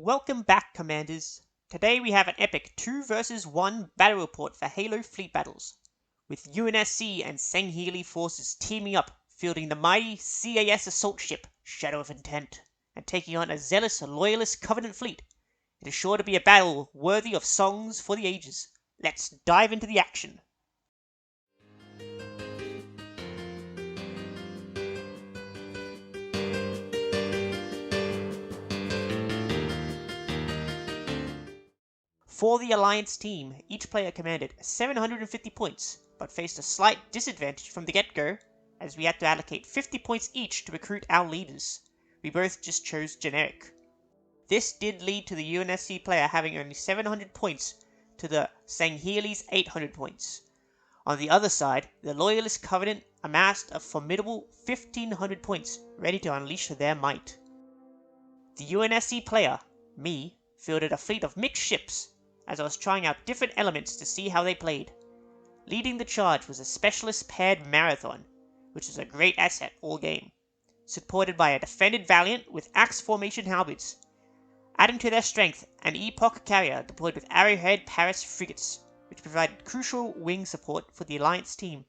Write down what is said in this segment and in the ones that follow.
Welcome back, Commanders. Today we have an epic 2 vs 1 battle report for Halo fleet battles, with UNSC and Sangheili forces teaming up, fielding the mighty CAS assault ship Shadow of Intent, and taking on a zealous loyalist Covenant fleet. It is sure to be a battle worthy of songs for the ages. Let's dive into the action. For the Alliance team, each player commanded 750 points, but faced a slight disadvantage from the get-go, as we had to allocate 50 points each to recruit our leaders. We both just chose generic. This did lead to the UNSC player having only 700 points to the Sangheili's 800 points. On the other side, the Loyalist Covenant amassed a formidable 1500 points, ready to unleash their might. The UNSC player, me, fielded a fleet of mixed ships, as I was trying out different elements to see how they played. Leading the charge was a specialist paired Marathon, which is a great asset all game, supported by a defended Valiant with axe formation halberds. Adding to their strength, an Epoch carrier deployed with Arrowhead Paris frigates, which provided crucial wing support for the Alliance team.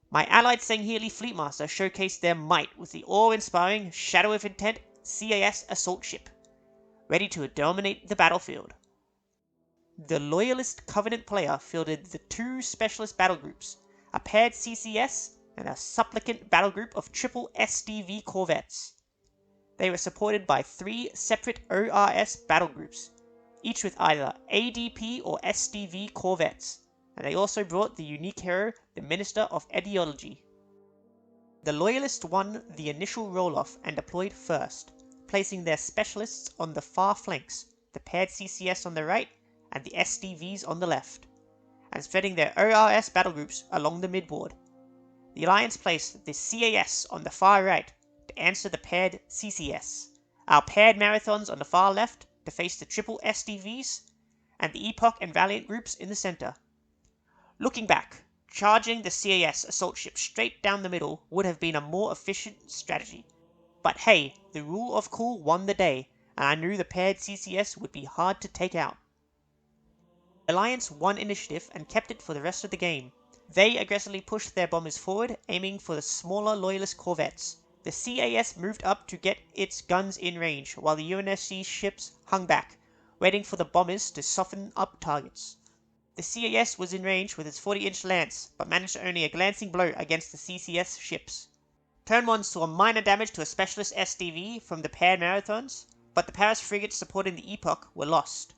My allied Sangheili Fleetmaster showcased their might with the awe-inspiring Shadow of Intent CAS assault ship, ready to dominate the battlefield. The Loyalist Covenant player fielded the two specialist battle groups, a paired CCS and a supplicant battle group of triple SDV corvettes. They were supported by three separate ORS battle groups, each with either ADP or SDV corvettes, and they also brought the unique hero, the Minister of Ideology. The Loyalists won the initial roll-off and deployed first, placing their specialists on the far flanks, the paired CCS on the right and the SDVs on the left, and spreading their ORS battlegroups along the midboard. The Alliance placed the CAS on the far right to answer the paired CCS, our paired Marathons on the far left to face the triple SDVs, and the Epoch and Valiant groups in the center. Looking back, charging the CAS assault ship straight down the middle would have been a more efficient strategy. But hey, the rule of cool won the day, and I knew the paired CCS would be hard to take out. Alliance won initiative and kept it for the rest of the game. They aggressively pushed their bombers forward, aiming for the smaller Loyalist corvettes. The CAS moved up to get its guns in range, while the UNSC ships hung back, waiting for the bombers to soften up targets. The CAS was in range with its 40-inch lance, but managed only a glancing blow against the CCS ships. Turn 1 saw minor damage to a specialist SDV from the paired Marathons, but the Paris frigates supporting the Epoch were lost.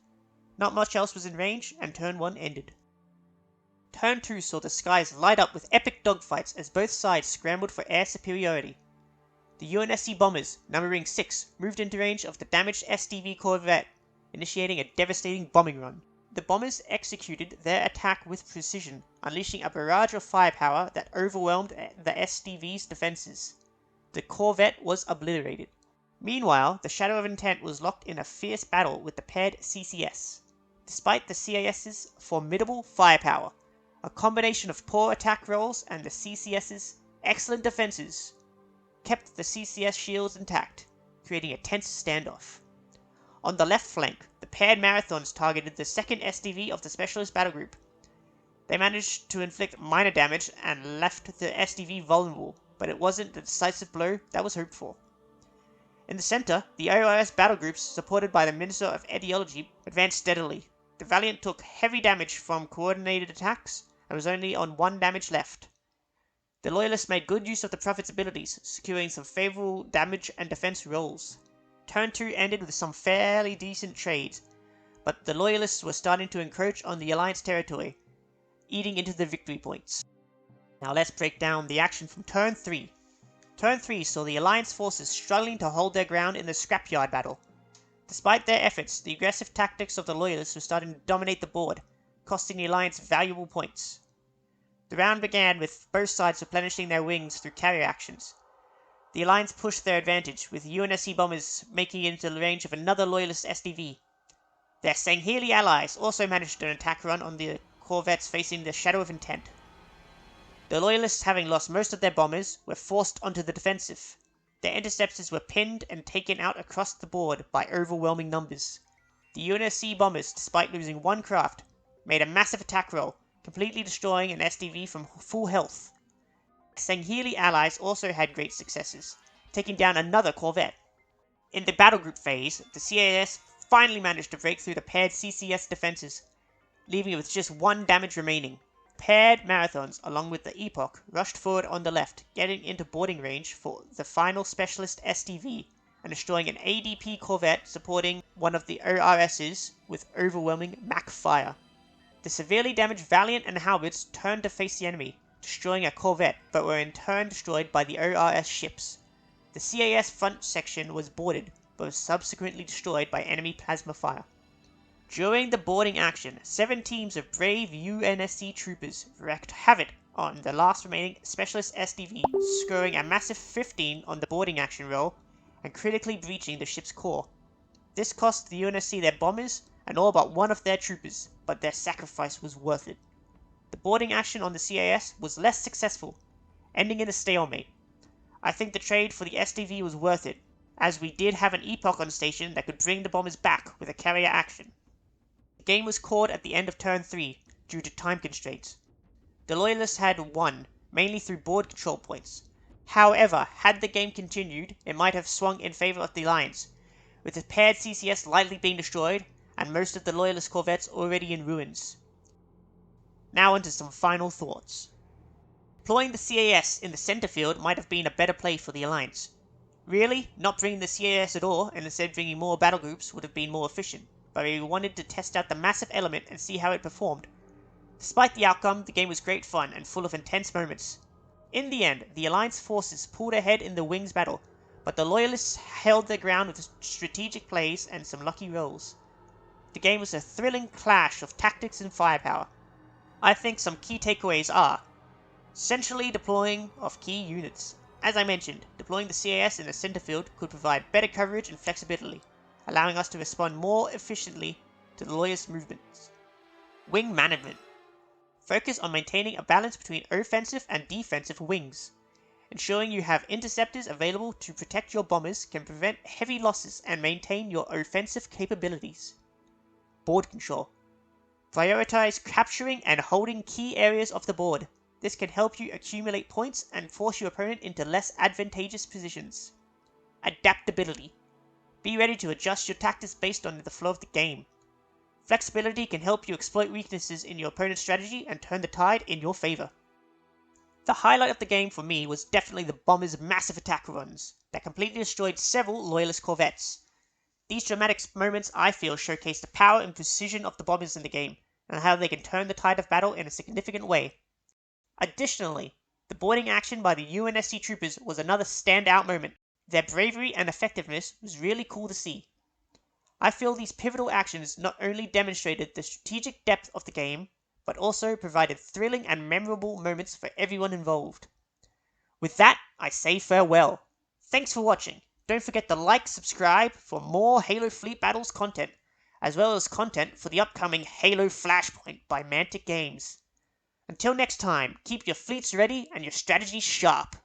Not much else was in range, and turn 1 ended. Turn 2 saw the skies light up with epic dogfights as both sides scrambled for air superiority. The UNSC bombers, numbering 6, moved into range of the damaged SDV corvette, initiating a devastating bombing run. The bombers executed their attack with precision, unleashing a barrage of firepower that overwhelmed the SDV's defenses. The corvette was obliterated. Meanwhile, the Shadow of Intent was locked in a fierce battle with the paired CCS. Despite the CAS's formidable firepower, a combination of poor attack rolls and the CCS's excellent defenses kept the CCS shields intact, creating a tense standoff. On the left flank, the paired Marathons targeted the second SDV of the Specialist Battle Group. They managed to inflict minor damage and left the SDV vulnerable, but it wasn't the decisive blow that was hoped for. In the center, the ORS battle groups, supported by the Minister of Ideology, advanced steadily. The Valiant took heavy damage from coordinated attacks and was only on 1 damage left. The Loyalists made good use of the Prophet's abilities, securing some favorable damage and defense rolls. Turn 2 ended with some fairly decent trades, but the Loyalists were starting to encroach on the Alliance territory, eating into the victory points. Now let's break down the action from turn 3. Turn 3 saw the Alliance forces struggling to hold their ground in the scrapyard battle. Despite their efforts, the aggressive tactics of the Loyalists were starting to dominate the board, costing the Alliance valuable points. The round began with both sides replenishing their wings through carrier actions. The Alliance pushed their advantage, with UNSC bombers making it into the range of another Loyalist SDV. Their Sangheili allies also managed an attack run on the corvettes facing the Shadow of Intent. The Loyalists, having lost most of their bombers, were forced onto the defensive. Their interceptors were pinned and taken out across the board by overwhelming numbers. The UNSC bombers, despite losing one craft, made a massive attack roll, completely destroying an SDV from full health. Sangheili allies also had great successes, taking down another corvette. In the battle group phase, the CAS finally managed to break through the paired CCS defenses, leaving it with just one damage remaining. Paired marathons, along with the Epoch, rushed forward on the left, getting into boarding range for the final specialist SDV and destroying an ADP corvette supporting one of the ORSs with overwhelming MAC fire. The severely damaged Valiant and Halberds turned to face the enemy, destroying a corvette, but were in turn destroyed by the ORS ships. The CAS front section was boarded, but was subsequently destroyed by enemy plasma fire. During the boarding action, 7 teams of brave UNSC troopers wreaked havoc on the last remaining specialist SDV, scoring a massive 15 on the boarding action roll and critically breaching the ship's core. This cost the UNSC their bombers and all but one of their troopers, but their sacrifice was worth it. The boarding action on the CAS was less successful, ending in a stalemate. I think the trade for the SDV was worth it, as we did have an Epoch on station that could bring the bombers back with a carrier action. The game was called at the end of turn 3 due to time constraints. The Loyalists had won, mainly through board control points. However, had the game continued, it might have swung in favor of the Alliance, with the paired CCS likely being destroyed and most of the Loyalist corvettes already in ruins. Now onto some final thoughts. Deploying the CAS in the center field might have been a better play for the Alliance. Really, not bringing the CAS at all and instead bringing more battle groups would have been more efficient, but we wanted to test out the massive element and see how it performed. Despite the outcome, the game was great fun and full of intense moments. In the end, the Alliance forces pulled ahead in the Wings battle, but the Loyalists held their ground with strategic plays and some lucky rolls. The game was a thrilling clash of tactics and firepower. I think some key takeaways are: centrally deploying of key units. As I mentioned, deploying the CAS in the center field could provide better coverage and flexibility, allowing us to respond more efficiently to the Loyalist movements. Wing management. Focus on maintaining a balance between offensive and defensive wings. Ensuring you have interceptors available to protect your bombers can prevent heavy losses and maintain your offensive capabilities. Board control. Prioritize capturing and holding key areas of the board. This can help you accumulate points and force your opponent into less advantageous positions. Adaptability. Be ready to adjust your tactics based on the flow of the game. Flexibility can help you exploit weaknesses in your opponent's strategy and turn the tide in your favor. The highlight of the game for me was definitely the bombers' massive attack runs that completely destroyed several Loyalist corvettes. These dramatic moments, I feel, showcase the power and precision of the bombers in the game and how they can turn the tide of battle in a significant way. Additionally, the boarding action by the UNSC troopers was another standout moment. Their bravery and effectiveness was really cool to see. I feel these pivotal actions not only demonstrated the strategic depth of the game, but also provided thrilling and memorable moments for everyone involved. With that, I say farewell. Thanks for watching. Don't forget to like, subscribe for more Halo Fleet Battles content, as well as content for the upcoming Halo Flashpoint by Mantic Games. Until next time, keep your fleets ready and your strategies sharp.